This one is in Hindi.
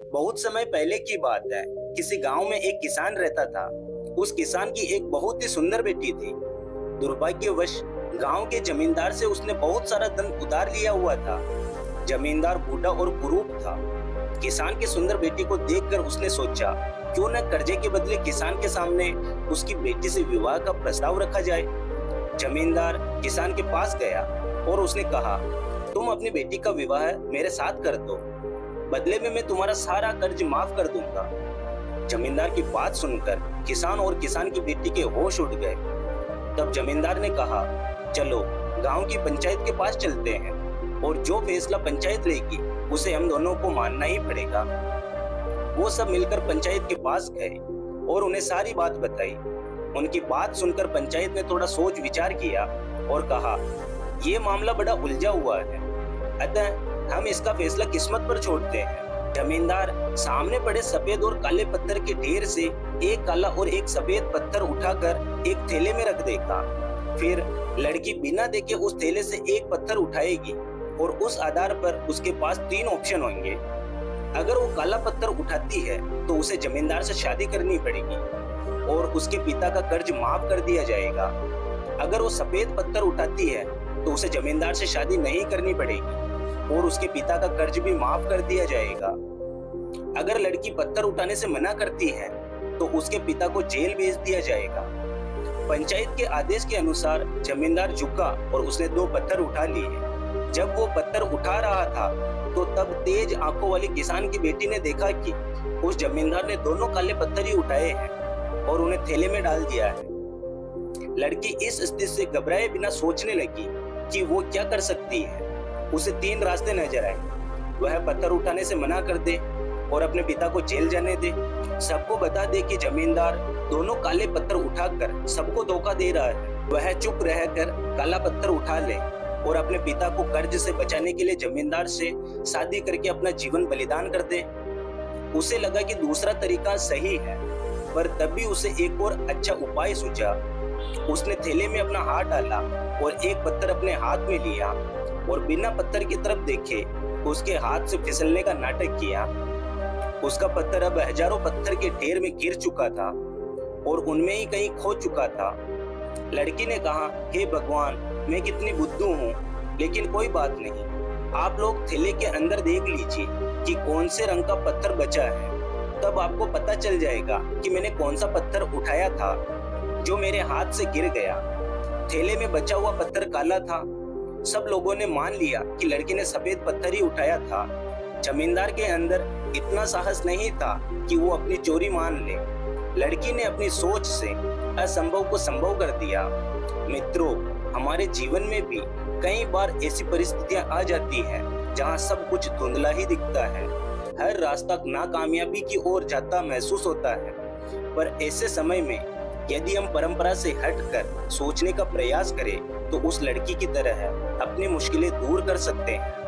बहुत समय पहले की बात है। किसी गांव में एक किसान रहता था। उस किसान की एक बहुत ही सुंदर बेटी थी। दुर्भाग्यवश गांव के जमींदार से उसने बहुत सारा धन उधार लिया हुआ था। जमींदार बूढ़ा और कुरूप था। किसान की सुंदर बेटी को देखकर उसने सोचा, क्यों न कर्जे के बदले किसान के सामने उसकी बेटी से विवाह का प्रस्ताव रखा जाए। जमींदार किसान के पास गया और उसने कहा, तुम अपनी बेटी का विवाह मेरे साथ कर दो, बदले में मैं तुम्हारा सारा कर्ज माफ कर दूंगा। जमींदार की बात सुनकर किसान और किसान की बेटी के होश उड़ गए। तब जमींदार ने कहा, चलो गांव की पंचायत के पास चलते हैं और जो फैसला पंचायत लेगी उसे हम दोनों को मानना ही पड़ेगा। वो सब मिलकर पंचायत के पास गए और उन्हें सारी बात बताई। उनकी बात सुनकर पंचायत ने थोड़ा सोच विचार किया और कहा, ये मामला बड़ा उलझा हुआ है, अतः हम इसका फैसला किस्मत पर छोड़ते हैं। जमींदार सामने पड़े सफेद और काले पत्थर के ढेर से एक काला और एक सफेद पत्थर उठाकर एक थैले में रख देगा। फिर लड़की बिना देखे उस थैले से एक पत्थर उठाएगी और उस आधार पर उसके पास 3 ऑप्शन होंगे। अगर वो काला पत्थर उठाती है तो उसे जमींदार से शादी करनी पड़ेगी और उसके पिता का कर्ज माफ कर दिया जाएगा। अगर वो सफेद पत्थर उठाती है तो उसे जमींदार से शादी नहीं करनी पड़ेगी और उसके पिता का कर्ज भी माफ कर दिया जाएगा। अगर लड़की पत्थर उठाने से मना करती है तो उसके पिता को जेल भेज दिया जाएगा। पंचायत के आदेश के अनुसार जमींदार झुका और उसने 2 पत्थर उठा लिए। जब वो पत्थर उठा रहा था तो तब तेज आंखों वाली किसान की बेटी ने देखा कि उस जमींदार ने दोनों काले पत्थर ही उठाए हैं और उन्हें थैले में डाल दिया है। लड़की इस स्थिति से घबराए बिना सोचने लगी कि वो क्या कर सकती है। उसे 3 रास्ते नजर आए। वह पत्थर उठाने से मना कर दे और अपने पिता को जेल जाने दे, सबको बता दे कि जमींदार दोनों काले पत्थर उठाकर सबको धोखा दे रहा है। वह चुप रहकर काला पत्थर उठा ले और अपने पिता को कर्ज से बचाने के लिए जमींदार से शादी करके अपना जीवन बलिदान कर दे। उसे लगा कि दूसरा तरीका सही है, पर तब भी उसे एक और अच्छा उपाय सूझा। उसने थैले में अपना हाथ डाला और एक पत्थर अपने हाथ में लिया और बिना पत्थर की तरफ देखे उसके हाथ से फिसलने का नाटक किया। उसका पत्थर अब हजारों पत्थर के ढेर में गिर चुका था और उनमें ही कहीं खो चुका था। लड़की ने कहा, हे भगवान, मैं कितनी बुद्धू हूँ, लेकिन कोई बात नहीं। आप लोग थैले के अंदर देख लीजिए कि कौन से रंग का पत्थर बचा है, तब आपको पता चल जाएगा कि मैंने कौन सा पत्थर उठाया था जो मेरे हाथ से गिर गया। थैले में बचा हुआ पत्थर काला था। सब लोगों ने मान लिया कि लड़की ने सफेद पत्थर ही उठाया था। जमींदार के अंदर इतना साहस नहीं था कि वो अपनी चोरी मान ले। लड़की ने अपनी सोच से असंभव को संभव कर दिया। मित्रों, हमारे जीवन में भी कई बार ऐसी परिस्थितियां आ जाती हैं जहां सब कुछ धुंधला ही दिखता है। हर रास्ता नाकामयाबी की ओर जाता महसूस होता है, पर ऐसे समय में यदि हम परंपरा से हटकर सोचने का प्रयास करें तो उस लड़की की तरह अपनी मुश्किलें दूर कर सकते हैं।